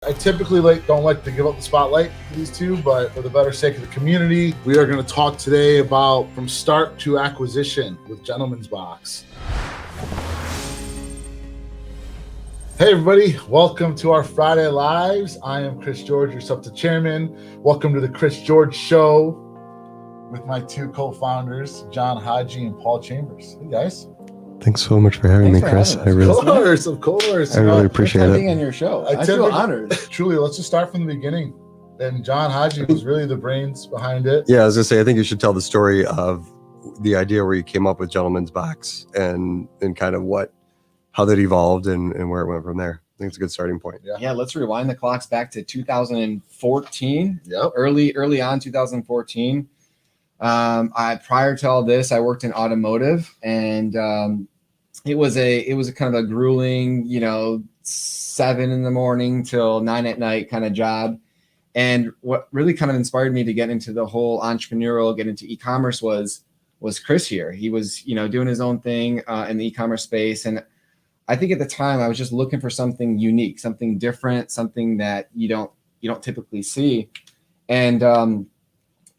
I typically don't like to give up the spotlight to these two, but for the better sake of the community, we are going to talk today about from start to acquisition with Gentleman's Box. Hey everybody, welcome to our Friday Lives. I am Chris George, your SUBTA chairman. Welcome to the Chris George Show with my two co-founders, John Haji and Paul Chambers. Hey guys. Thanks so much for having me, Chris. Of course. I really appreciate it. Being on your show. I feel honored. Truly, let's just start from the beginning. And John Haji was really the brains behind it. Yeah, I was gonna say, I think you should tell the story of the idea where you came up with Gentleman's Box and kind of how that evolved and where it went from there. I think it's a good starting point. Yeah, let's rewind the clocks back to 2014. Yep. Early on 2014. Prior to all this, I worked in automotive, and it was a kind of a grueling, 7 a.m. till 9 p.m. kind of job. And what really kind of inspired me to get into the whole entrepreneurial, get into e-commerce was Chris here. He was, doing his own thing in the e-commerce space. And I think at the time I was just looking for something unique, something different, something that you don't typically see. And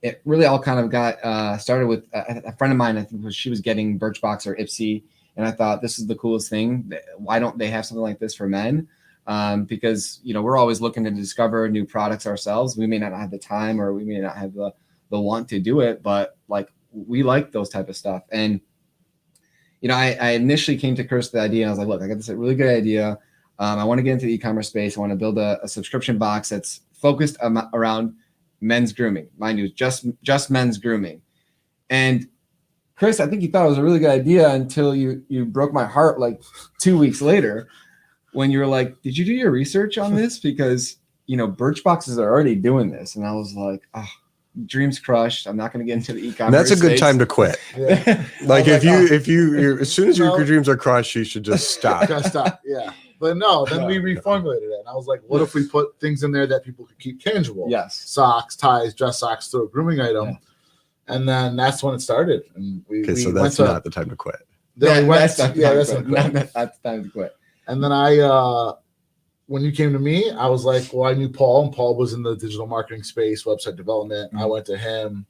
it really all kind of got started with a friend of mine. I think she was getting Birchbox or Ipsy. And I thought, this is the coolest thing. Why don't they have something like this for men? Because, we're always looking to discover new products ourselves. We may not have the time, or we may not have the want to do it, but we like those type of stuff. And, I initially came to Chris with the idea. And I was like, look, I got this really good idea. I want to get into the e-commerce space. I want to build a subscription box that's focused around men's grooming. Mind you, just men's grooming. And Chris, I think you thought it was a really good idea until you broke my heart 2 weeks later when you were like, did you do your research on this? Because, Birchboxes are already doing this. And I was like, oh, dreams crushed. I'm not going to get into the e-commerce. That's a good time to quit. Yeah. If you as soon as your dreams are crushed, you should just stop. Stop. Yeah. But no, then we reformulated it. And I was like, what if we put things in there that people could keep tangible? Yes. Socks, ties, dress socks, throw a grooming item. Yeah. And then that's when it started. And so that's not the time to quit. That's the time to quit. And then when you came to me, I was like, well, I knew Paul, and Paul was in the digital marketing space, website development. Mm-hmm. I went to him,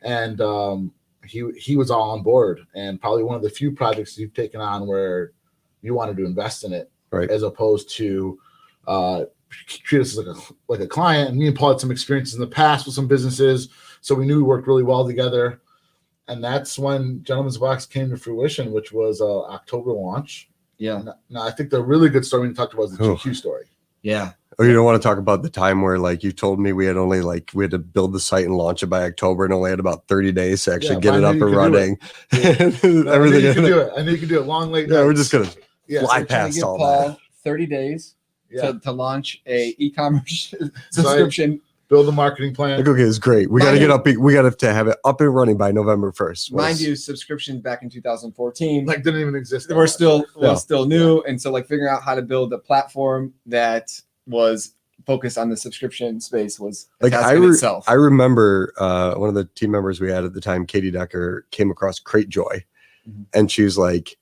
and he was all on board. And probably one of the few projects you've taken on where you wanted to invest in it, right, as opposed to treat us as like a client. And me and Paul had some experiences in the past with some businesses, so we knew we worked really well together. And that's when Gentleman's Box came to fruition, which was October launch. Yeah. Now, I think the really good story we talked about was the GQ story. Yeah. Oh, you don't want to talk about the time where you told me we had to build the site and launch it by October, and only had about 30 days to actually get it up and running. Everything. I knew you could do it. Long, late nights. Yeah, we're just going to fly past all Paul that. 30 days to launch a e-commerce subscription. Build a marketing plan. Okay, it's great. We got to have it up and running by November 1st. Mind you, subscriptions back in 2014 didn't even exist. We're still new, and so figuring out how to build a platform that was focused on the subscription space was a task in itself. I remember one of the team members we had at the time, Katie Decker, came across Cratejoy, and she was like,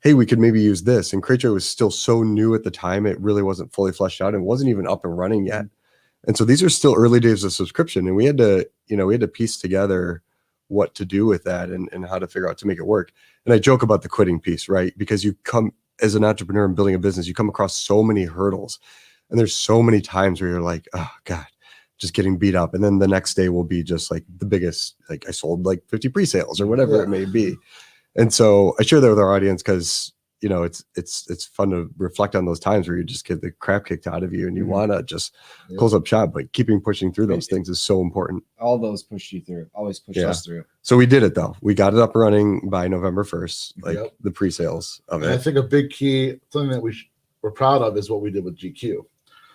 hey, we could maybe use this. And Cratejoy was still so new at the time; it really wasn't fully fleshed out. It wasn't even up and running yet. And so these are still early days of subscription, and we had to piece together what to do with that and how to figure out to make it work. And I joke about the quitting piece, right? Because you come as an entrepreneur and building a business, you come across so many hurdles, and there's so many times where you're like, oh God, just getting beat up. And then the next day will be just the biggest, I sold 50 pre-sales or whatever it may be. And so I share that with our audience because it's fun to reflect on those times where you just get the crap kicked out of you and you want to just close up shop, but keeping pushing through those things is so important. All those push you through, always push us through. So we did it though. We got it up and running by November 1st, the pre-sales of it. I think a big key thing that we're proud of is what we did with GQ.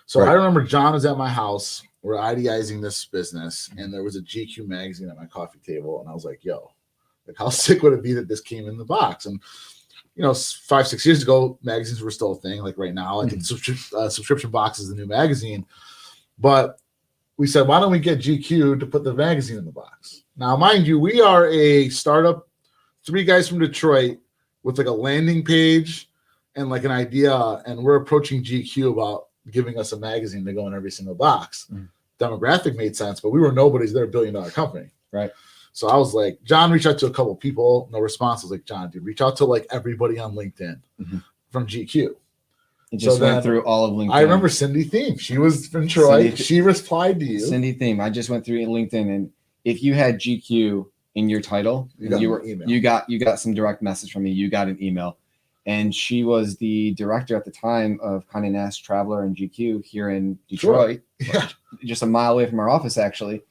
So I remember John was at my house, we're idealizing this business, and there was a GQ magazine at my coffee table. And I was like, yo, how sick would it be that this came in the box? And 5-6 years ago, magazines were still a thing. Right now, I think subscription box is the new magazine. But we said, why don't we get GQ to put the magazine in the box? Now, mind you, we are a startup, 3 guys from Detroit with a landing page and an idea, and we're approaching GQ about giving us a magazine to go in every single box. Demographic made sense, but we were nobodies. They're $1 billion company. Right. So I was like, John, reach out to a couple people. No response. I was like, John, dude, reach out to like everybody on LinkedIn from GQ. It just went through all of LinkedIn. I remember Cindy Theme. She was from Troy. She replied to you. Cindy Theme. I just went through LinkedIn, and if you had GQ in your title, you got some direct message from me. You got an email, and she was the director at the time of Condé Nast Traveler and GQ here in Detroit, just a mile away from our office actually.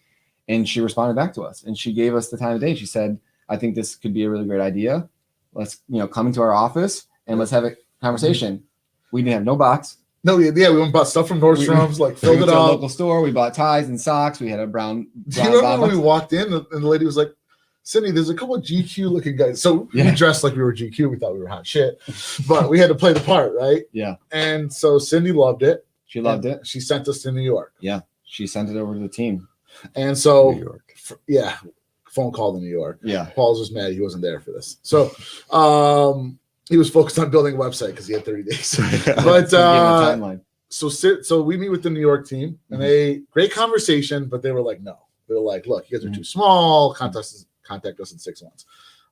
And she responded back to us, and she gave us the time of day. She said, "I think this could be a really great idea. Let's come into our office and let's have a conversation." We didn't have no box. No, we went and bought stuff from Nordstrom's, filled it up. up. Local store. We bought ties and socks. We had a brown Do you remember when we walked in and the lady was like, Cindy, there's a couple of GQ looking guys. So we dressed like we were GQ. We thought we were hot shit, but we had to play the part, right? Yeah. And so Cindy loved it. She loved it. She sent us to New York. Yeah. She sent it over to the team. And so, New York. Phone call to New York. Yeah. Paul's just mad he wasn't there for this. So, he was focused on building a website because he had 30 days. But so we meet with the New York team, and they great conversation, but they were like, no. They were like, look, you guys are too small. Contact us in 6 months.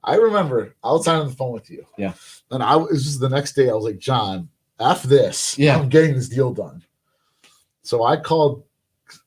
I remember I was on the phone with you. Yeah. And it was just the next day. I was like, John, after this, I'm getting this deal done. So I called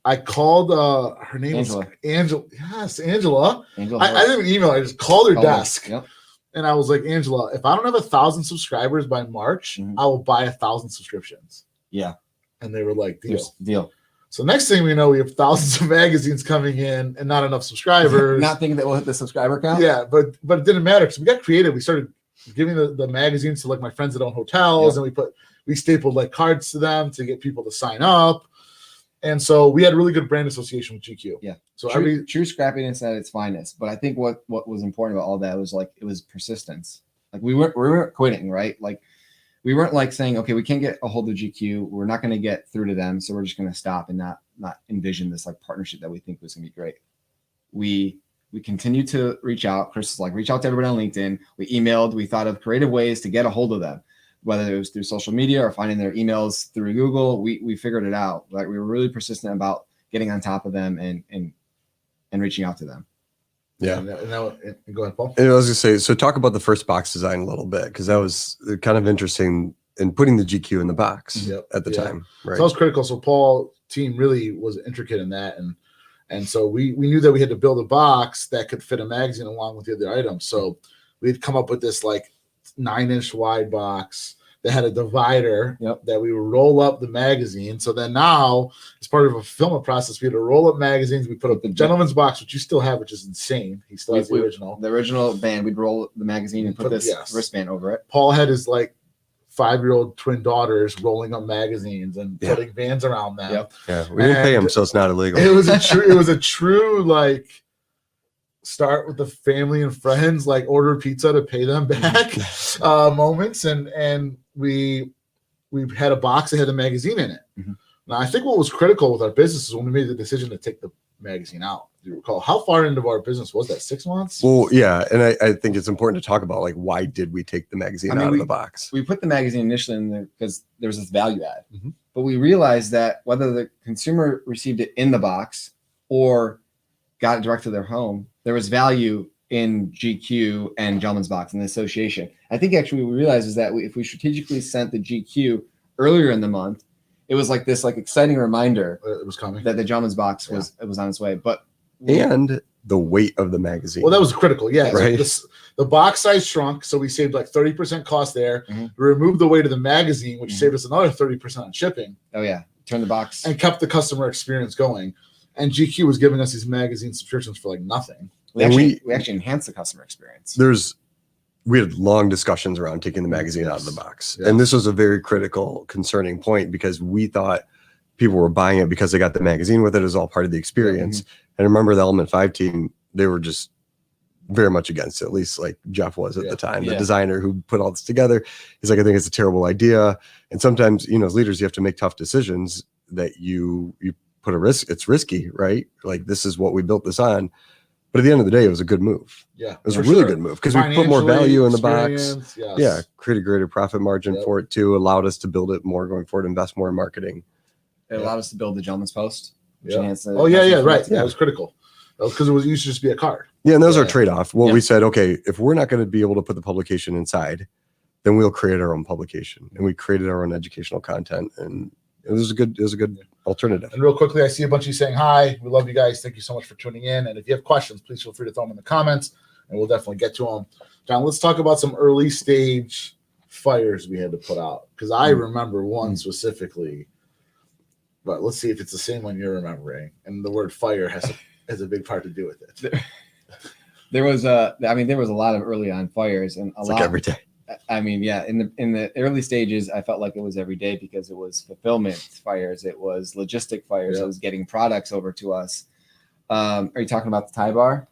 her name Angela. was Angela. Yes, Angela. I didn't even email her. I just called her desk. Yep. And I was like, Angela, if I don't have 1,000 subscribers by March, I will buy 1,000 subscriptions. Yeah. And they were like, deal. So next thing we know, we have thousands of magazines coming in and not enough subscribers. Not thinking that we'll hit the subscriber count. Yeah, but it didn't matter because we got creative. We started giving the magazines to like my friends that own hotels, and we stapled like cards to them to get people to sign up. And so we had a really good brand association with GQ. Yeah. So true scrappiness at its finest. But I think what was important about all that was it was persistence. Like we weren't quitting, right? Like we weren't like saying, okay, we can't get a hold of GQ. We're not going to get through to them. So we're just going to stop and not envision this like partnership that we think was going to be great. We continued to reach out. Chris was like, reach out to everybody on LinkedIn. We emailed. We thought of creative ways to get a hold of them, whether it was through social media or finding their emails through Google. We figured it out. Like we were really persistent about getting on top of them and reaching out to them. Yeah. And go ahead, Paul. And I was gonna say, so talk about the first box design a little bit, because that was kind of interesting in putting the GQ in the box at the time. Right. So that was critical. So Paul's team really was intricate in that. And so we knew that we had to build a box that could fit a magazine along with the other items. So we'd come up with this like 9-inch wide box that had a divider that we would roll up the magazine. So then now, as part of a fulfillment process, we had to roll up magazines. We put up the gentleman's box, which you still have, which is insane. He still has the original. The original band, we'd roll the magazine and put this wristband over it. Paul had his like 5-year-old twin daughters rolling up magazines and putting vans around them. Yep. Yeah, we didn't pay him, so it's not illegal. It was a true like start with the family and friends, like order pizza to pay them back moments. And we had a box that had a magazine in it. Now, I think what was critical with our business is when we made the decision to take the magazine out. Do you recall how far into our business was that? 6 months? Well, yeah. And I think it's important to talk about like, why did we take the magazine out of the box? We put the magazine initially in there because there was this value add, but we realized that whether the consumer received it in the box or got it direct to their home, there was value in GQ and Gentleman's Box and the association. I think actually what we realized is that if we strategically sent the GQ earlier in the month, it was like this like exciting reminder it was coming, that the Gentleman's Box was on its way. But and the weight of the magazine. Well, that was critical. Yeah, right. The box size shrunk, so we saved like 30% cost there. We removed the weight of the magazine, which saved us another 30% on shipping. Oh yeah, turn the box and kept the customer experience going. And GQ was giving us these magazine subscriptions for like nothing. We actually enhanced the customer experience. We had long discussions around taking the magazine out of the box. And this was a very critical, concerning point because we thought people were buying it because they got the magazine with it. It was all part of the experience. And I remember the Element 5 team, they were just very much against it, at least like Jeff was at the time, the designer who put all this together. He's like, I think it's a terrible idea. And sometimes, as leaders, you have to make tough decisions that you put a risk. It's risky, right? Like this is what we built this on. But at the end of the day, it was a good move. Yeah, It was for a really sure. good move because we put more value in the box. Experience, yes. Yeah, create a greater profit margin for it too, allowed us to build it more going forward, invest more in marketing. It allowed us to build the gentleman's post. Which enhanced the right. Yeah. That was critical. That was because it used to just be a card. Yeah, and that was our trade-off. Well, Yeah. we said, okay, if we're not going to be able to put the publication inside, then we'll create our own publication. And we created our own educational content, and it was a good alternative. And real quickly, I see a bunch of you saying hi. We love you guys. Thank you so much for tuning in. And if you have questions, please feel free to throw them in the comments, and we'll definitely get to them. John, let's talk about some early stage fires we had to put out, because I remember one specifically. But let's see if it's the same one you're remembering. And the word fire has a big part to do with it. There was a lot of early on fires, and a lot like every day. I mean, yeah, in the early stages, I felt like it was every day because it was fulfillment fires, it was logistic fires, it was getting products over to us. Are you talking about the Thai bar,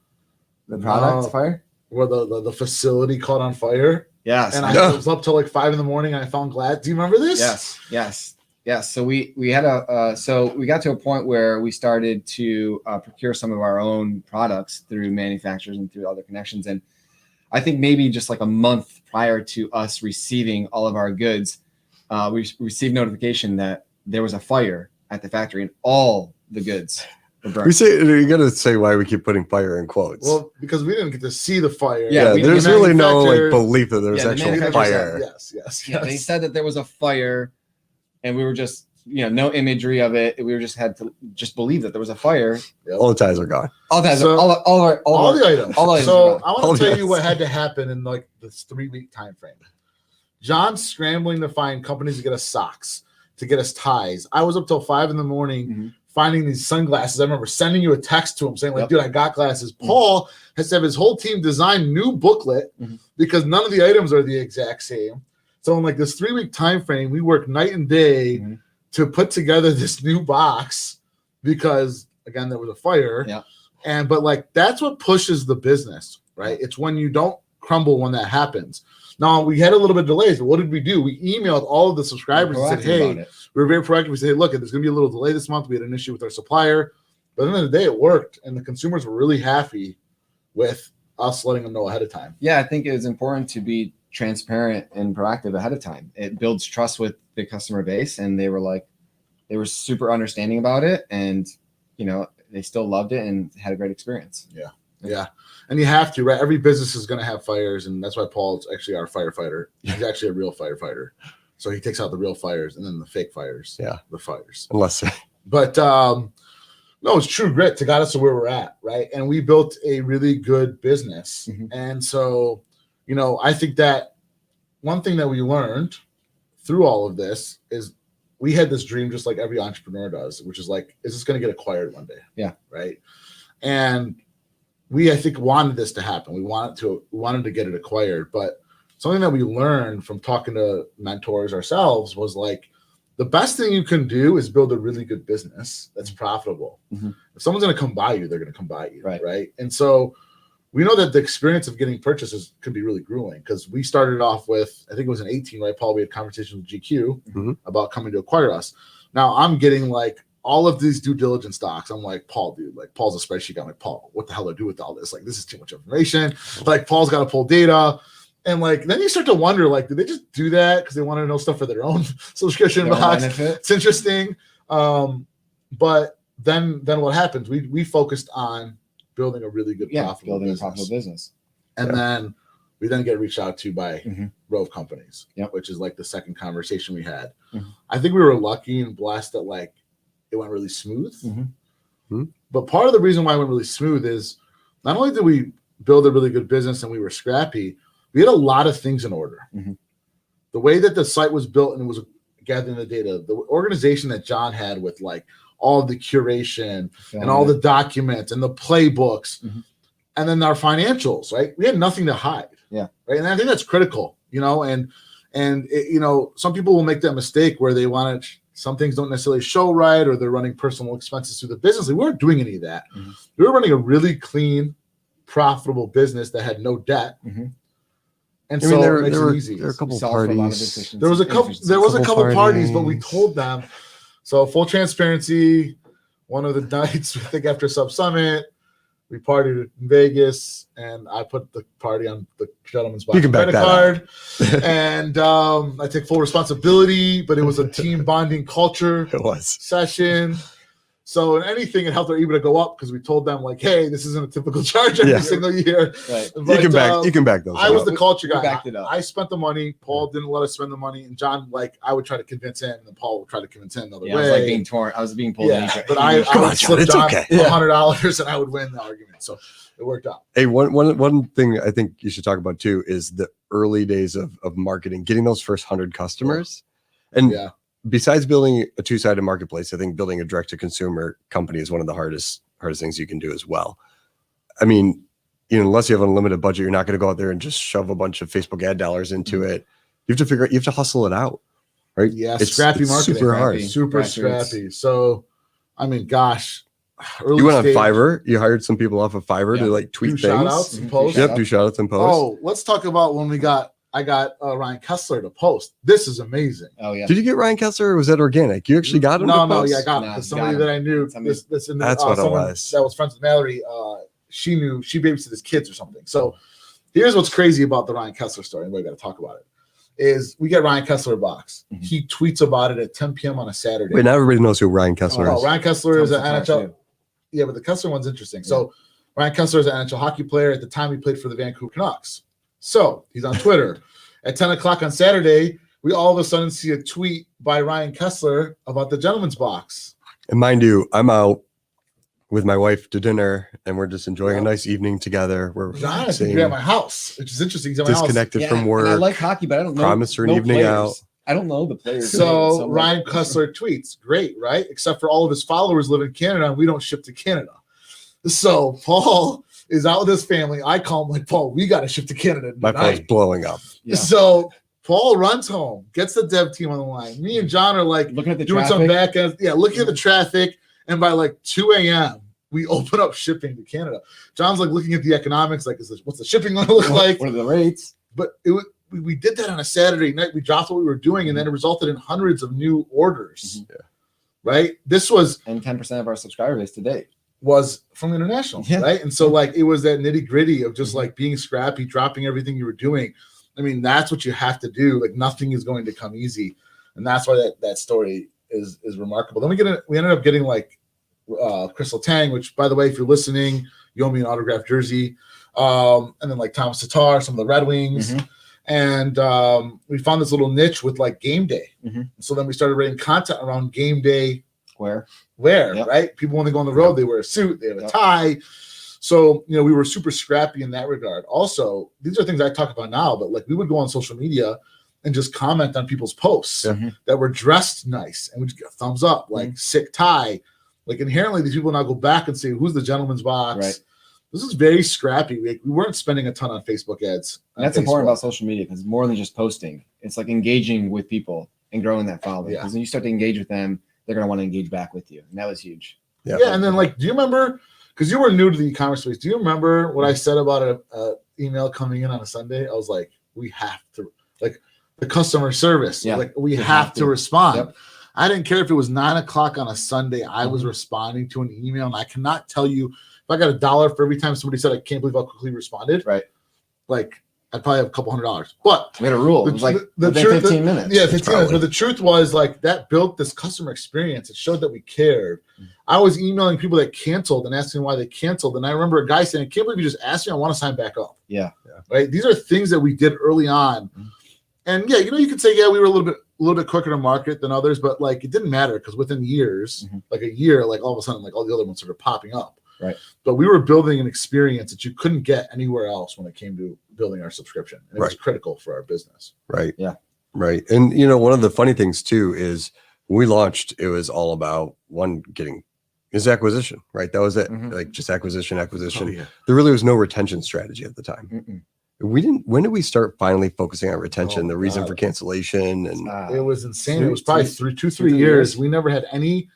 the product fire, where the facility caught on fire? Yes, and I was up till like 5 a.m. and I found glass. Do you remember this? Yes. So we had so we got to a point where we started to procure some of our own products through manufacturers and through other connections. And I think maybe just like a month prior to us receiving all of our goods, we received notification that there was a fire at the factory and all the goods were burned. You got to say why we keep putting fire in quotes. Well, because we didn't get to see the fire. Yeah, there's really no like belief that there's actual fire. Yes. They said that there was a fire. And we were just, no imagery of it. We were just had to just believe that there was a fire. All the ties are gone. All the items. All items. So I want to tell you what had to happen in like this 3-week time frame. John's scrambling to find companies to get us socks, to get us ties. I was up till 5 a.m. finding these sunglasses. I remember sending you a text to him saying, like, dude, I got glasses. Paul has to have his whole team design new booklet because none of the items are the exact same. So in like this 3-week time frame, we worked night and day to put together this new box because again, there was a fire. Yeah. But like that's what pushes the business, right? It's when you don't crumble when that happens. Now we had a little bit of delays, but what did we do? We emailed all of the subscribers and said, hey, we were very proactive. We said, hey, look, there's gonna be a little delay this month. We had an issue with our supplier, but at the end of the day, it worked, and the consumers were really happy with us letting them know ahead of time. Yeah, I think it was important to be transparent and proactive ahead of time. It builds trust with the customer base, and they were super understanding about it, and they still loved it and had a great experience. Yeah. And you have to, right? Every business is going to have fires, and that's why Paul's actually our firefighter. He's actually a real firefighter, so he takes out the real fires and then the fake fires. The fires. But no, it's true grit to got us to where we're at, right? And we built a really good business, and so. I think that one thing that we learned through all of this is we had this dream just like every entrepreneur does, which is like, is this going to get acquired one day? Yeah. Right. And we, I think, wanted this to happen. We wanted to get it acquired. But something that we learned from talking to mentors ourselves was like, the best thing you can do is build a really good business that's profitable. If someone's going to come buy you, they're going to come buy you. Right. And so we know that the experience of getting purchases could be really grueling because we started off with, I think it was in 18, right, Paul? We had conversations with GQ about coming to acquire us. Now I'm getting like all of these due diligence docs. I'm like, Paul, dude, like Paul's a spreadsheet guy. I'm like, Paul, what the hell do I do with all this? Like, this is too much information. Like, Paul's got to pull data. And like, then you start to wonder, like, did they just do that because they want to know stuff for their own subscription box? It's interesting. But then what happens? We focused on building a really good profitable business. And then we then get reached out to by Rove companies, which is like the second conversation we had. I think we were lucky and blessed that like it went really smooth. But part of the reason why it went really smooth is not only did we build a really good business and we were scrappy, we had a lot of things in order. The way that the site was built and it was gathering the data, the organization that John had with like all the curation and all the documents and the playbooks and then our financials, right? We had nothing to hide. Right. And I think that's critical, and it, some people will make that mistake where they want to, some things don't necessarily show right, or they're running personal expenses through the business. We weren't doing any of that. We were running a really clean, profitable business that had no debt. And so it makes it easy. There were a couple parties. There was a couple parties, but we told them. So full transparency, one of the nights, I think after SubSummit, We partied in Vegas, and I put the party on the gentleman's box You can back credit that card. And I take full responsibility, but it was a team bonding culture It was. session. So in anything, it helped our EBITDA go up because we told them like, hey, this isn't a typical charge every single year. Right. But, You can back those. I was up. the culture We guy. backed it up. I spent the money. Paul didn't let us spend the money, and John, like, I would try to convince him, and then Paul would try to convince him another Yeah, way. I was like being torn. I was being pulled in. Yeah, but I Come on, would John, slip it's John okay. $100, and I would win the argument. So it worked out. Hey, one thing I think you should talk about too is the early days of marketing, getting those first 100 customers. And Yeah. besides building a two-sided marketplace, I think building a direct-to-consumer company is one of the hardest things you can do as well. I mean, unless you have unlimited budget, you're not going to go out there and just shove a bunch of Facebook ad dollars into it. You have to hustle it out, right? Yeah, It's scrappy marketing. super hard. Super scrappy. So, I mean, gosh. You went on Fiverr. You hired some people off of Fiverr to like tweet do things. shout outs and posts. Yep, do shout outs and posts. Oh, let's talk about when I got Ryan Kessler to post. This is amazing. Oh yeah. Did you get Ryan Kessler or was that organic? You actually got him? No, to post? yeah, I got him. No, 'Cause got somebody him. that I knew, Somebody- That's what it someone was. that was friends with Mallory. She babysat his kids or something. So here's what's crazy about the Ryan Kessler story, and we got to talk about it. Is we get Ryan Kessler a box. Mhm. He tweets about it at 10 p.m. on a Saturday. Wait, now everybody knows who Ryan Kessler Oh, is. Ryan Kessler is an Thompson NHL. too. Yeah, but the Kessler one's interesting. So Ryan Kessler is an NHL hockey player. At the time, he played for the Vancouver Canucks. So he's on Twitter. At 10 o'clock on Saturday, we all of a sudden see a tweet by Ryan Kessler about the gentleman's box. And mind you, I'm out with my wife to dinner and we're just enjoying a nice evening together. We're John, I think you're at my house, which is interesting. He's at my house. disconnected from and work. I like hockey, but I don't know. Promised her an no evening players. out. I don't know the players. So I'm Ryan like, Kessler tweets, great, right? Except for all of his followers live in Canada and we don't ship to Canada. So Paul is out with his family. I call him like, Paul, we got to ship to Canada My phone's tonight. blowing up. Yeah. So Paul runs home, gets the dev team on the line. Me and John are like looking at the doing traffic. some back end, looking at the traffic. And by like 2 a.m., we open up shipping to Canada. John's like looking at the economics, like, what's the shipping going to look like? What are the rates? But we did that on a Saturday night. We dropped what we were doing, and then it resulted in hundreds of new orders. Yeah. Right? This was And 10% of our subscriber base today. from international, Yeah. right? And so like it was that nitty gritty of just like being scrappy, dropping everything you were doing. I mean, that's what you have to do. Like nothing is going to come easy, and that's why that story is remarkable. Then we ended up getting like Crystal Tang, which by the way, if you're listening, you owe me an autographed jersey. And then like Thomas Tatar, some of the Red Wings. Mhm. And we found this little niche with like game day. Mhm. So then we started writing content around game day Where? wear, Yep. right? People, when they go on the road, they wear a suit, they have a Yep. tie. So, we were super scrappy in that regard. Also, these are things I talk about now, but like we would go on social media and just comment on people's posts Yeah. that were dressed nice and we just get a thumbs up, like sick tie. Like inherently, these people now go back and say, who's the gentleman's box? Right. This is very scrappy. We weren't spending a ton on Facebook ads. And that's important about social media because more than just posting. It's like engaging with people and growing that following. Yeah. Because when you start to engage with them, they're going to want to engage back with you. And that was huge. Yeah. Yeah, and then like, do you remember? Because you were new to the e-commerce space. Do you remember what I said about a email coming in on a Sunday? I was like, we have to, like, the customer service. Yeah, Like we you have to respond. Yep. I didn't care if it was 9 o'clock on a Sunday. I was Mhm. responding to an email, and I cannot tell you if I got $1 for every time somebody said, "I can't believe how quickly responded." Right. Like I'd probably have a couple $100. But We had a rule. The It was like tr- the within truth- 15 minutes. yeah, 15 minutes. probably. But the truth was like that built this customer experience. It showed that we cared. I was emailing people that canceled and asking why they canceled. And I remember a guy saying, I can't believe you just asked me. I want to sign back up. Yeah. Right. These are things that we did early on. Mhm. And yeah, you could say, yeah, we were a little bit quicker to market than others, but like it didn't matter because within years, Mhm. like a year, like all of a sudden, like all the other ones started popping up. Right. But we were building an experience that you couldn't get anywhere else when it came to building our subscription. And it was Right. critical for our business. Right. Yeah. Right. And one of the funny things too is when we launched, it was all about getting his acquisition, right? That was it. Mhm. Like just acquisition. Oh, yeah. There really was no retention strategy at the time. Mm-mm. When did we start finally focusing on retention, Oh, the reason God. for cancellation? And It was insane. Three- It was probably three- 2-3 3 years. years. We never had any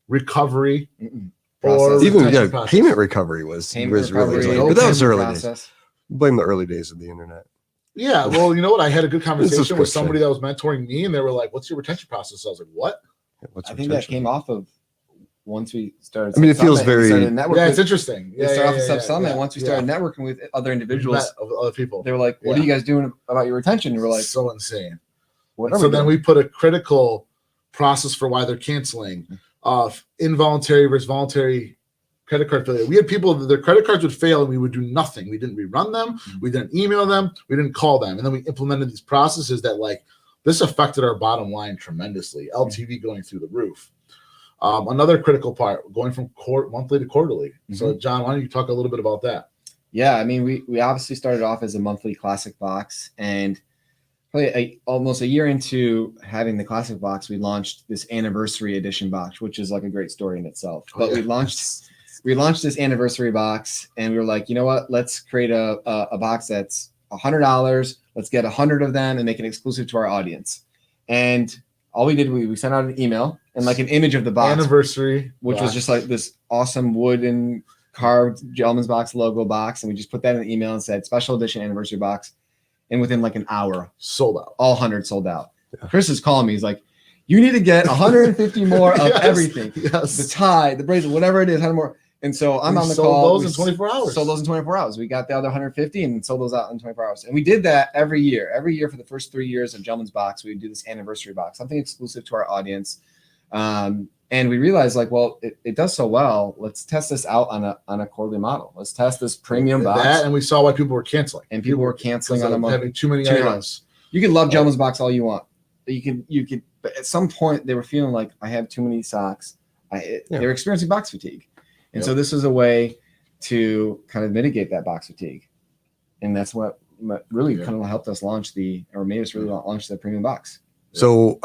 recovery Mm-mm. or Process. even retention process. payment recovery was Payment really recovery, late. But that was payment early days. process. Blame the early days of the internet. Yeah, well, you know what? I had a good conversation with subscription. somebody that was mentoring me, and they were like, "What's your retention process?" I was like, "What?" What's I think that retention? came off of once we started, I mean, it feels SubSummit, we started very- networking. Yeah, it's interesting. We Yeah, started off yeah, with SubSummit. yeah, Once we yeah. started networking with other individuals, Met of other people. they were like, "What are you guys doing about your retention?" And we're like, so insane. "What And are so we then doing?" we put a critical process for why they're canceling of involuntary versus voluntary credit card failure. We had people that their credit cards would fail and we would do nothing. We didn't rerun them. We didn't email them. We didn't call them. And then we implemented these processes that like this affected our bottom line tremendously. LTV going through the roof. Another critical part going from monthly to quarterly. So John, why don't you talk a little bit about that? Yeah, I mean, we obviously started off as a monthly classic box, and probably almost a year into having the classic box, we launched this anniversary edition box, which is like a great story in itself. But we launched this anniversary box, and we were like, you know what? Let's create a box that's $100. Let's get 100 of them and make it exclusive to our audience. And all we did, we sent out an email and like an image of the box, Anniversary, which was just like this awesome wooden carved Gentleman's Box logo box, and we just put that in the email and said special edition anniversary box. And within like an hour, sold out. all 100 sold out. Yeah. Chris is calling me. He's like, "You need to get 150 more of everything. Yes. The tie, the bracelet, whatever it is, 100 more." And so I'm on the call. Sold those in 24 hours. Sold those in 24 hours. We got the other 150 and sold those out in 24 hours. And we did that every year. Every year for the first 3 years of Gentleman's Box, we would do this anniversary box, something exclusive to our audience. And we realized like, well, it does so well. Let's test this out on a quarterly model. Let's test this premium box. That, and we saw why people were canceling. And people were canceling on a month. Having too many items. You can love Gentleman's Box all you want. You could, but at some point they were feeling like I have too many socks. They were experiencing box fatigue. And so this is a way to kind of mitigate that box fatigue. And that's what really kind of helped us launch made us really launch the premium box. So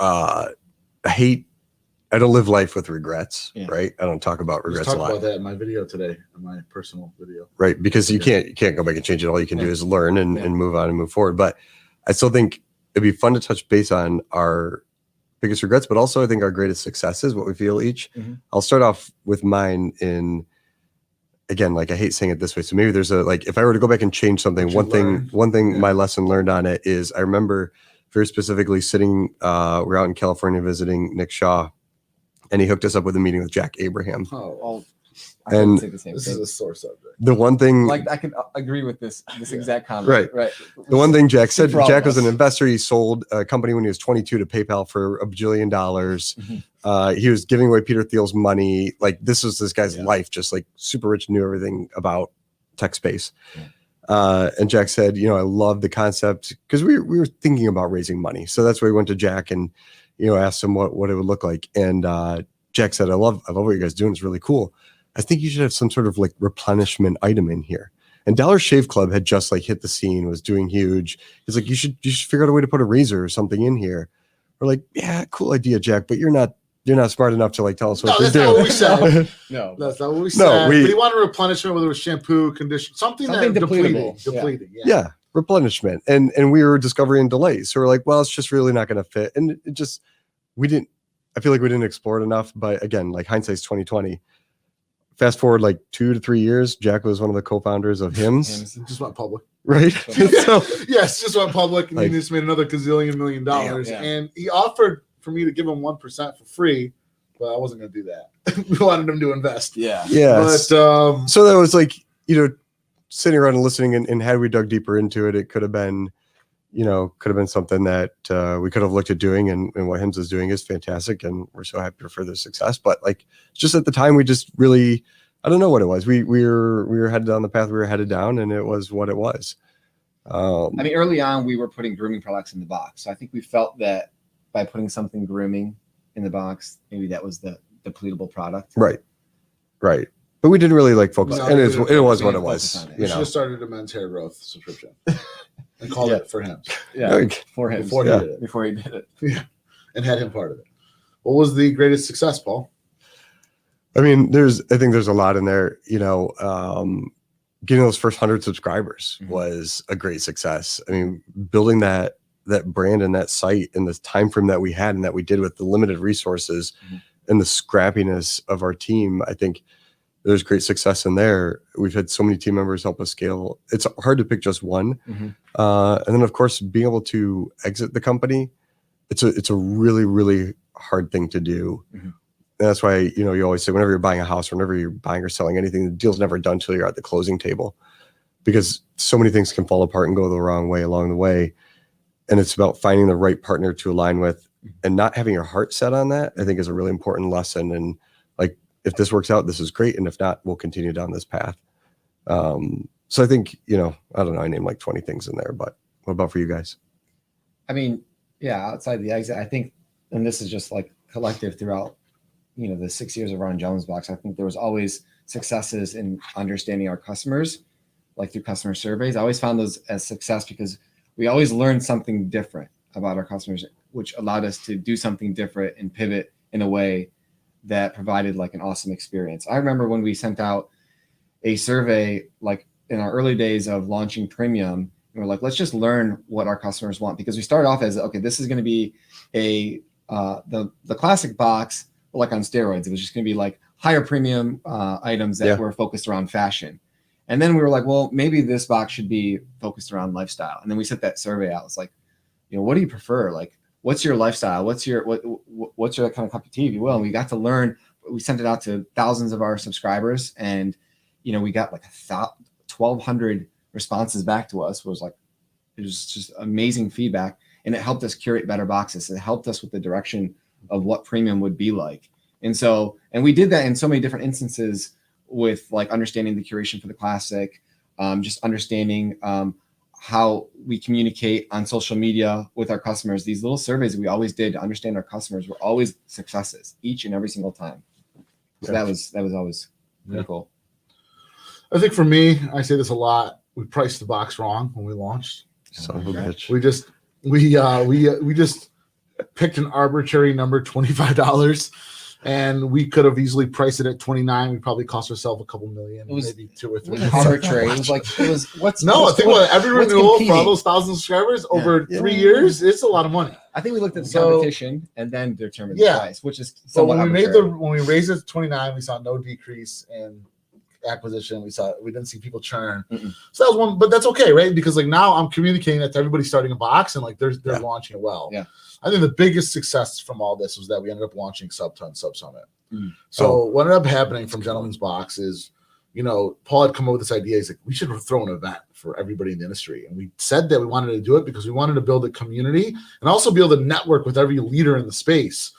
I don't live life with regrets, right? I don't talk about regrets a lot. I talked about that in my video today, in my personal video. Right, because you can't go back and change it. All you can do is learn and move on and move forward. But I still think it'd be fun to touch base on our biggest regrets, but also I think our greatest successes, what we feel each. I'll start off with mine in, again, like I hate saying it this way. So maybe there's if I were to go back and change something, one thing my lesson learned on it is I remember very specifically sitting, we're out in California visiting Nick Shaw, and he hooked us up with a meeting with Jack Abraham. And this is a sore subject. The one thing, like I can agree with this exact comment. Right. The one thing Jack said, Jack was an investor. He sold a company when he was 22 to PayPal for $1 billion. He was giving away Peter Thiel's money. Like this was this guy's life, just like super rich, knew everything about tech space. And Jack said, I love the concept because we were thinking about raising money. So that's why we went to Jack and, asked him what it would look like. And Jack said, I love what you guys are doing. It's really cool. I think you should have some sort of like replenishment item in here. And Dollar Shave Club had just like hit the scene, was doing huge. He's like, you should figure out a way to put a razor or something in here. We're like, yeah, cool idea, Jack, but you're not smart enough to like tell us what to do. Not what we said. No, that's not what we said. But he wanted replenishment, whether it was shampoo, conditioner, something that depleting. Yeah, replenishment. And we were discovering delays. So we're like, well, it's just really not going to fit. And I feel like we didn't explore it enough. But again, like hindsight's 2020. Fast forward like 2 to 3 years, Jack was one of the co-founders of Hims. Just went public. Right? Yes, just went public, and he just made another $1 million. And he offered for me to give him 1% for free, but I wasn't going to do that. We wanted him to invest. Yeah. But so that was like, sitting around and listening, and had we dug deeper into it, it could have been something that we could have looked at doing, and what Hims is doing is fantastic, and we're so happy for their success. But like, just at the time, we just really, I don't know what it was. We were headed down the path we were headed down, and it was what it was. I mean, early on, we were putting grooming products in the box, so I think we felt that by putting something grooming in the box, maybe that was the depletable product. Right. But we didn't really like focus, and it was what it was. We should have started a men's hair growth subscription. And called it for him. Before he did it. Yeah. And had him part of it. What was the greatest success, Paul? I mean, I think there's a lot in there. Getting those first 100 subscribers was a great success. I mean, building that brand and that site in the time frame that we had and that we did with the limited resources and the scrappiness of our team, I think there's great success in there. We've had so many team members help us scale. It's hard to pick just one. And then of course, being able to exit the company, it's a really, really hard thing to do. that's why, you know, you always say whenever you're buying a house, whenever you're buying or selling anything, the deal's never done till you're at the closing table, because so many things can fall apart and go the wrong way along the way. And it's about finding the right partner to align with, and not having your heart set on that, I think, is a really important lesson. And like, if this works out, this is great. And if not, we'll continue down this path. So I think, you know, I don't know, I named like 20 things in there, but what about for you guys? I mean, yeah, outside the exit, I think, and this is just like collective throughout, you know, the 6 years around Jones Box, I think there was always successes in understanding our customers, like through customer surveys. I always found those as success because we always learned something different about our customers, which allowed us to do something different and pivot in a way that provided like an awesome experience. I remember when we sent out a survey, like in our early days of launching premium, and we're like, let's just learn what our customers want, because we started off as, okay, this is going to be a the classic box, but like on steroids. It was just going to be like higher premium items that were focused around fashion. And then we were like, well, maybe this box should be focused around lifestyle. And then we sent that survey out. It's like, you know, what do you prefer? Like, what's your lifestyle? What's your kind of cup of tea, if you will? And we got to learn. We sent it out to thousands of our subscribers, and you know, we got like 1,200 responses back to us. It was just amazing feedback, and it helped us curate better boxes. It helped us with the direction of what premium would be like. And we did that in so many different instances, with like understanding the curation for the classic, just understanding how we communicate on social media with our customers. These little surveys that we always did to understand our customers were always successes each and every single time. So that was always pretty cool. I think for me, I say this a lot, we priced the box wrong when we launched. Son of a bitch. We just picked an arbitrary number, $25, and we could have easily priced it at $29. We probably cost ourselves a couple million, maybe 2 or 3. Arbitrary. It was like, what's I think every renewal for all those 1,000 subscribers over 3 years, it's a lot of money. I think we looked at the competition and then determined the price, which is somewhat when we raised it to 29, we saw no decrease in acquisition. We didn't see people churn. So that was one, but that's okay, right? Because like now I'm communicating that to everybody starting a box, and like they're launching it well. Yeah. I think the biggest success from all this was that we ended up launching SUBTA and SubSummit. So what ended up happening from Gentleman's Box is, you know, Paul had come up with this idea. He's like, we should throw an event for everybody in the industry. And we said that we wanted to do it because we wanted to build a community and also be able to network with every leader in the space.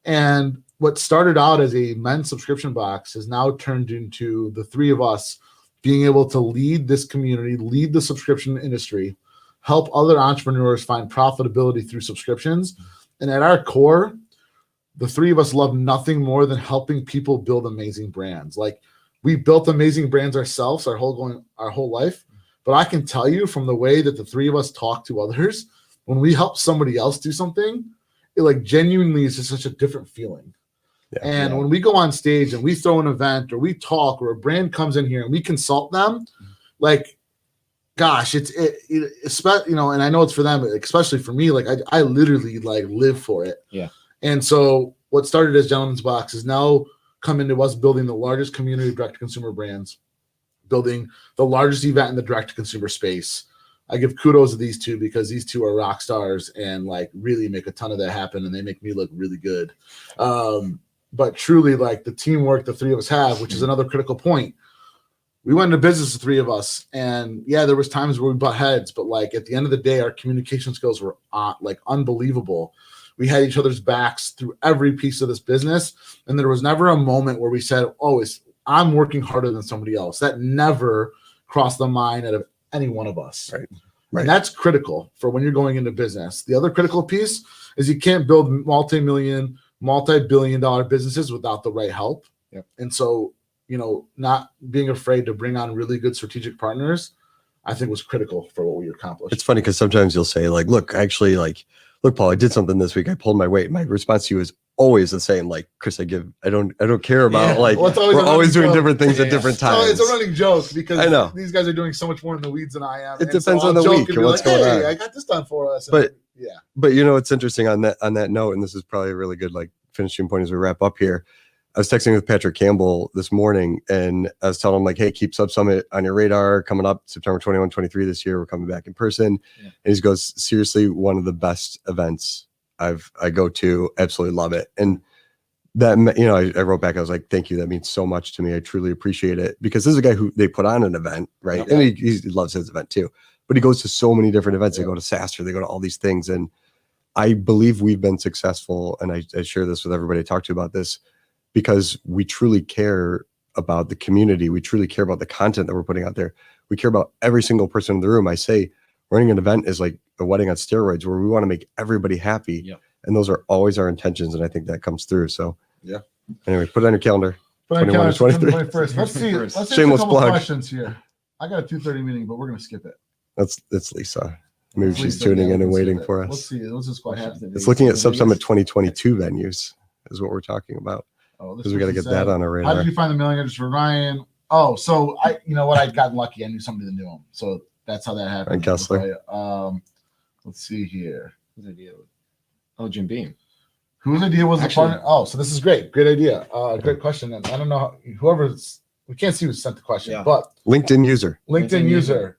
And what started out as a men's subscription box has now turned into the three of us being able to lead this community, lead the subscription industry, help other entrepreneurs find profitability through subscriptions. And at our core, the three of us love nothing more than helping people build amazing brands. Like, we built amazing brands ourselves our whole life. But I can tell you from the way that the three of us talk to others, when we help somebody else do something, it like genuinely is just such a different feeling. When we go on stage and we throw an event or we talk or a brand comes in here and we consult them, like, gosh, it's you know, and I know it's for them, especially for me, like I literally like live for it. Yeah. And so what started as Gentleman's Box is now come into us building the largest community of direct-to-consumer brands, building the largest event in the direct-to-consumer space. I give kudos to these two because these two are rock stars and like really make a ton of that happen, and they make me look really good. But truly, like the teamwork the three of us have, which is another critical point. We went into business, the three of us, and yeah, there was times where we butt heads, but like at the end of the day, our communication skills were like unbelievable. We had each other's backs through every piece of this business, and there was never a moment where we said, "Oh, I'm working harder than somebody else." That never crossed the mind of any one of us. Right. And that's critical for when you're going into business. The other critical piece is you can't build multi-billion-dollar businesses without the right help. Yep. And so, you know, not being afraid to bring on really good strategic partners, I think was critical for what we accomplished. It's funny because sometimes you'll say like, look, Paul, I did something this week. I pulled my weight. My response to you is always the same. Like, Chris, I don't care about we're always doing different things at different times. It's a running joke because I know these guys are doing so much more in the weeds than I am. It depends on the week and what's going on. I got this done for us. But you know, it's interesting on that note, and this is probably a really good like finishing point as we wrap up here. I was texting with Patrick Campbell this morning, and I was telling him like, hey, keep SubSummit on your radar. Coming up September 21, 23 this year, we're coming back in person. Yeah. And he goes, seriously, one of the best events I go to. Absolutely love it. And that, you know, I wrote back, I was like, thank you. That means so much to me. I truly appreciate it, because this is a guy who they put on an event, right? Yeah. And he loves his event too, but he goes to so many different events. Yeah. They go to SaaStr, they go to all these things. And I believe we've been successful. And I share this with everybody I talk to about this, because we truly care about the community. We truly care about the content that we're putting out there. We care about every single person in the room. I say running an event is like a wedding on steroids, where we want to make everybody happy. Yeah. And those are always our intentions. And I think that comes through. So Yeah. Anyway, put it on your calendar. Put on 21 your to calendar, 23. 21st. Let's see. Let's answer Shameless a couple plug. questions here. I got a 2:30 meeting, but we're gonna skip it. That's Lisa. Maybe she's Lisa, tuning yeah, in and let's waiting skip it. for Let's us. see. What's this question? It's looking at SubSummit 2022 venues is what we're talking about, Oh, this because we got to person get that said, on our How radar. did you find the mailing address for Ryan? Oh, so you know what? I got lucky. I knew somebody that knew him, so that's how that happened. Ryan Kessler. Let's see here. Who's the idea? Oh, Jim Beam. Whose idea was the Actually- partner? Oh, so this is great. Great idea. Great question. And I don't know whoever's. We can't see who sent the question, Yeah. but LinkedIn user. LinkedIn user.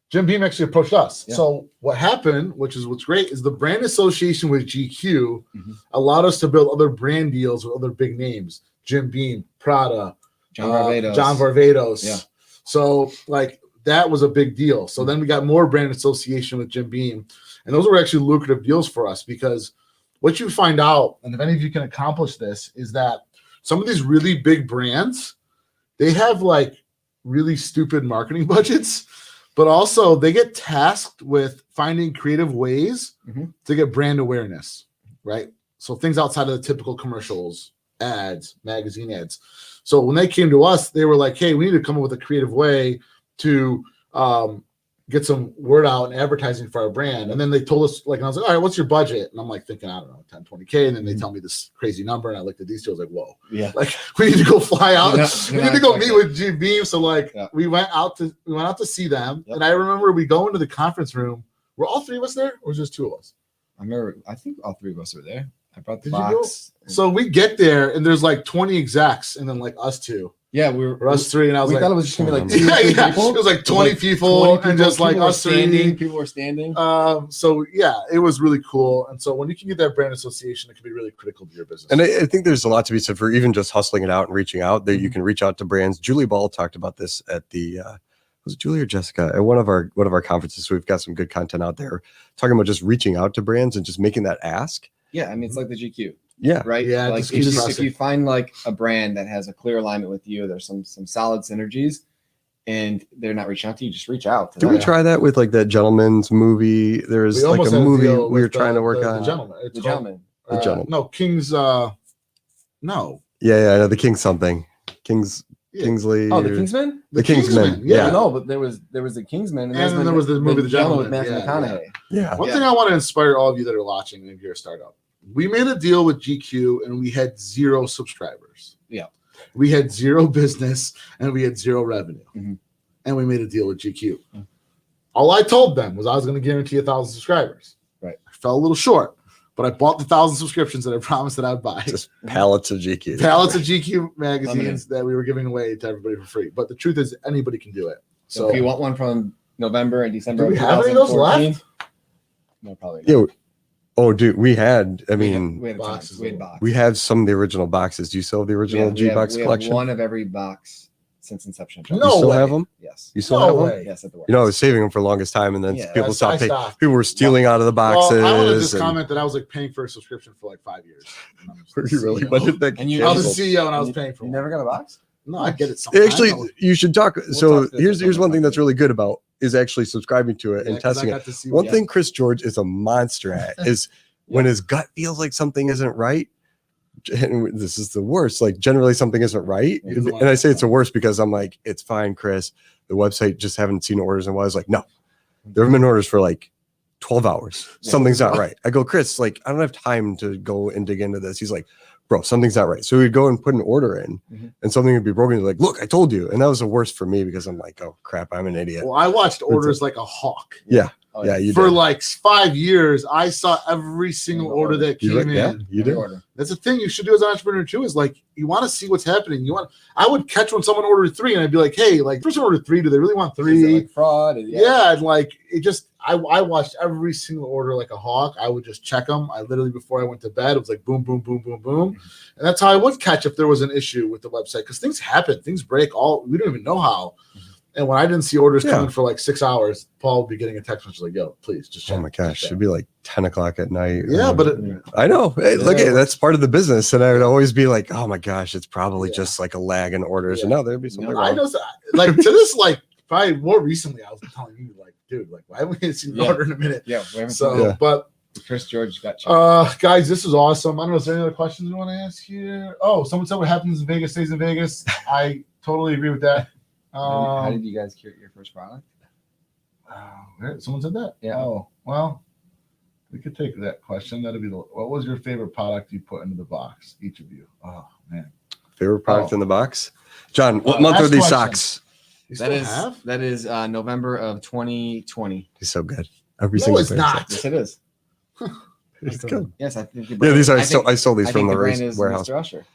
Jim Beam actually approached us. Yeah. So what happened, which is what's great, is the brand association with GQ Mhm. allowed us to build other brand deals with other big names. Jim Beam, Prada, John Barbados. John Barbados. Yeah. So like that was a big deal. So then we got more brand association with Jim Beam, and those were actually lucrative deals for us, because what you find out, and if any of you can accomplish this, is that some of these really big brands, they have like really stupid marketing budgets, but also they get tasked with finding creative ways Mhm. to get brand awareness, right? So things outside of the typical commercials, ads, magazine ads. So when they came to us, they were like, hey, we need to come up with a creative way to get some word out and advertising for our brand. And then they told us, like, and I was like, all right, what's your budget? And I'm like thinking, I don't know, 10, 20K. And then they tell me this crazy number. And I looked at these two, I was like, whoa, Yeah. like we need to go fly out. Yeah, We yeah, need to go meet exactly. with G Beam. So like Yeah. we went out to see them. Yep. And I remember we go into the conference room. Were all three of us there, or was just two of us? I remember. I think all three of us were there. I brought the Did you go? box. So we get there and there's like 20 execs and then like us two, Yeah, we or were. us three. And I was We like, thought it was just gonna be like Yeah, 2 or 3 yeah, people. it was like It 20 like people 20 and just like people were us standing. three. People were standing. So yeah, it was really cool. And so when you can get that brand association, it can be really critical to your business. And I think there's a lot to be said for even just hustling it out and reaching out. There, you can reach out to brands. Julie Ball talked about this at the was it Julie or Jessica at one of our conferences. So we've got some good content out there talking about just reaching out to brands and just making that ask. Yeah, I mean it's like the GQ, Yeah, right? Yeah, like just if keep you, pressing. if you find like a brand that has a clear alignment with you, there's some solid synergies, and they're not reaching out to you, just reach out. To did them. we try that with like that gentleman's movie? There's We like almost a had movie deal we were with trying to work the on. gentleman. It's The called, gentleman. The gentleman. No, King's. No. Yeah, I know the King something. Kingsley. Oh, the or- Kingsman. The Kingsman, Yeah. No, but there was the Kingsman, And then there was the movie The Gentleman with Gentleman. Matthew Yeah, McConaughey. Yeah. One Yeah. thing I want to inspire all of you that are watching, if you're a startup, we made a deal with GQ and we had 0 subscribers. Yeah. We had 0 business and we had 0 revenue. Mhm. And we made a deal with GQ. All I told them was I was going to guarantee 1,000 subscribers. Right. I fell a little short, but I bought the 1,000 subscriptions that I promised that I'd buy. Just pallets of GQ. Pallets of GQ magazines that we were giving away to everybody for free. But the truth is, anybody can do it. So So if you want one from November and December, Do we of have any of those 2014, left? No, probably not. Yeah. Oh, dude, we had. I We had- mean, we had boxes. boxes. We had boxes. we have some of the original boxes. Do you still have the original G box we have collection? one of every box since inception. No You still way. have them? Yes. You still No have them? way. Yes, at the work. You know, I was saving them for the longest time, and then Yeah. people I stopped paying. stopped. People were stealing out of the boxes. Well, I want to just and- comment that I was like paying for a subscription for like 5 years. And I'm just Were the you really? CEO. When did that And you- get I was canceled? the CEO and I was You- paying for You one. never got a box? No, I get it sometimes. Actually, you should talk. So talk to here's someone one thing about that's it. really good about is actually subscribing to it Yeah, and 'cause I testing it. got to see One what- thing Chris George is a monster at is when his gut feels like something isn't right. And this is the worst. Like generally something isn't right. He doesn't want And I to say it's the know. worst because I'm like, it's fine, Chris. The website just haven't seen orders in a while. I was like, no, there have been orders for like 12 hours. Yeah. Something's not right. I go, Chris, like, I don't have time to go and dig into this. He's like, bro, something's not right. So we'd go and put an order in Mhm. and something would be broken. He's like, look, I told you. And that was the worst for me because I'm like, oh crap, I'm an idiot. Well, I watched orders like a hawk. Yeah. Oh, Yeah, you For did. like 5 years, I saw every single order that You came did. Yeah, in. you Every did. order. That's the thing you should do as an entrepreneur too. Is like you want to see what's happening. I would catch when someone ordered 3, and I'd be like, "Hey, like person ordered 3. Do they really want 3?" Is it like fraud? Yeah, and like it just I watched every single order like a hawk. I would just check them. I literally before I went to bed, it was like boom, boom, boom, boom, boom, and that's how I would catch if there was an issue with the website because things happen, things break. We don't even know how. And when I didn't see orders coming for like 6 hours, Paul would be getting a text message like, "Yo, please just check." Oh my gosh, it'd be like 10 o'clock at night. Yeah, but I know. Hey, look, Yeah. that's part of the business, and I would always be like, "Oh my gosh, it's probably Yeah. just like a lag in orders." Yeah. And no, there'd be something I wrong. know, like to this, like probably more recently, I was telling you, like, dude, like, why haven't we seen an order in a minute? Yeah, we haven't So, seen it. Yeah. but Chris George got checked. guys, this is awesome. I don't know. Is there any other questions you want to ask here? Oh, someone said what happens in Vegas stays in Vegas. I totally agree with that. How did you guys curate your first product? Someone said that. Yeah. Oh, well, we could take that question. That'd be what was your favorite product you put into the box? Each of you. Oh man. Favorite product in the box? John, what month last are these question. socks? You That still is have? that is November of 2020. He's so good. Every No, single it's pair of not. socks. Yes, it is. It's good. Yes, I think. Yeah, these are. I sold these I from think the the brand race is warehouse. Mr. Usher.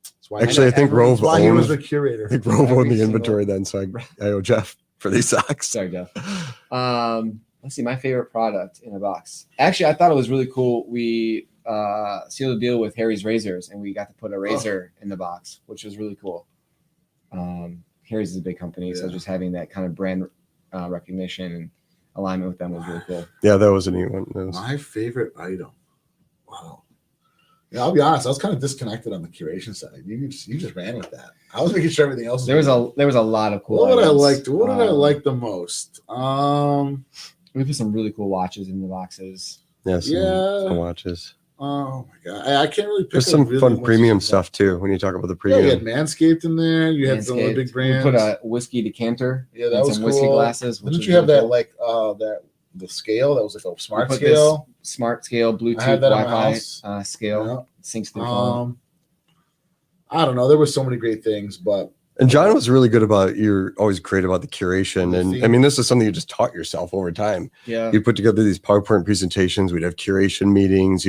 That's why Actually, I think every- Rove that's why he was owned. the curator. I think Rove owned the Every inventory then, so I owe Jeff for these socks. Sorry, Jeff. Let's see, my favorite product in a box. Actually, I thought it was really cool. We sealed a deal with Harry's Razors, and we got to put a razor in the box, which was really cool. Harry's is a big company, so Yeah. just having that kind of brand recognition and alignment with them was really cool. Yeah, that was a neat one. That was- My favorite item. Wow. Yeah, I'll be honest. I was kind of disconnected on the curation side. You just ran with that. I was making sure everything else. There was a lot of cool. What did I items. like? What did I like the most? We put some really cool watches in the boxes. yeah, Yeah. some watches. Oh my god, I can't really pick. There's a some really fun much premium stuff. stuff too. When you talk about the Yeah, you premium, had Manscaped in there. You had some other Manscaped. big brands. We put a whiskey decanter. Yeah, that and was some cool. whiskey glasses. Which Didn't was you have really that cool. like the scale that was like a We smart put scale? this smart scale, Bluetooth, I had that in my Wi-Fi house. scale, syncs to the phone. I don't know. There were so many great things, but and John was really good about. You're always great about the curation, The and I theme. mean, this is something you just taught yourself over time. Yeah, You put together these PowerPoint presentations. We'd have curation meetings.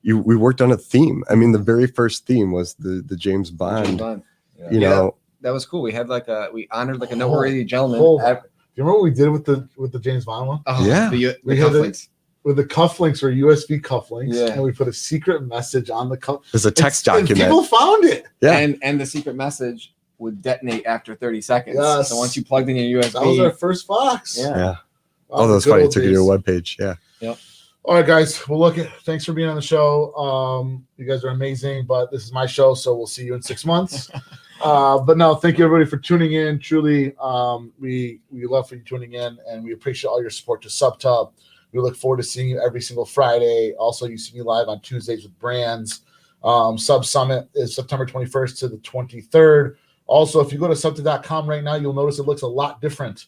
We worked on a theme. I mean, the very first theme was the James Bond. Yeah. You know, That was cool. We had we honored like a Hold- noteworthy gentleman. hold on. Do you remember what we did with the James Bond one? Yeah. the We had cufflinks. With the cufflinks or USB cufflinks, Yeah. and we put a secret message on the cuff. there's a text And document. people found it. Yeah. And the secret message would detonate after 30 seconds. Yes. So once you plugged in your USB, That was our first box. Yeah. Yeah. Wow, Oh, that was good funny. It old took you to days. a webpage. Yeah. All right, guys. Well, look, thanks for being on the show. You guys are amazing, but this is my show, so we'll see you in 6 months. But no, thank you everybody for tuning in. Truly, we love for you tuning in, and we appreciate all your support to SubTub. We look forward to seeing you every single Friday. Also, you see me live on Tuesdays with brands. SubSummit is September 21st to the 23rd. Also, if you go to SUBTA.com right now, you'll notice it looks a lot different.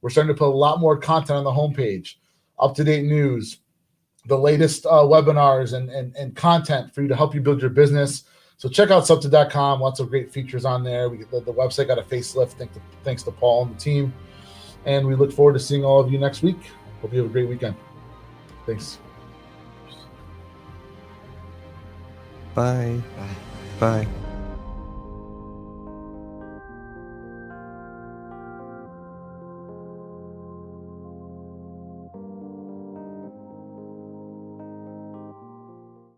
We're starting to put a lot more content on the homepage, up-to-date news, the latest webinars and content for you to help you build your business. So check out SUBTA.com. Lots of great features on there. The website got a facelift thanks to Paul and the team. And we look forward to seeing all of you next week. Hope you have a great weekend. Thanks. Bye. Bye. Bye.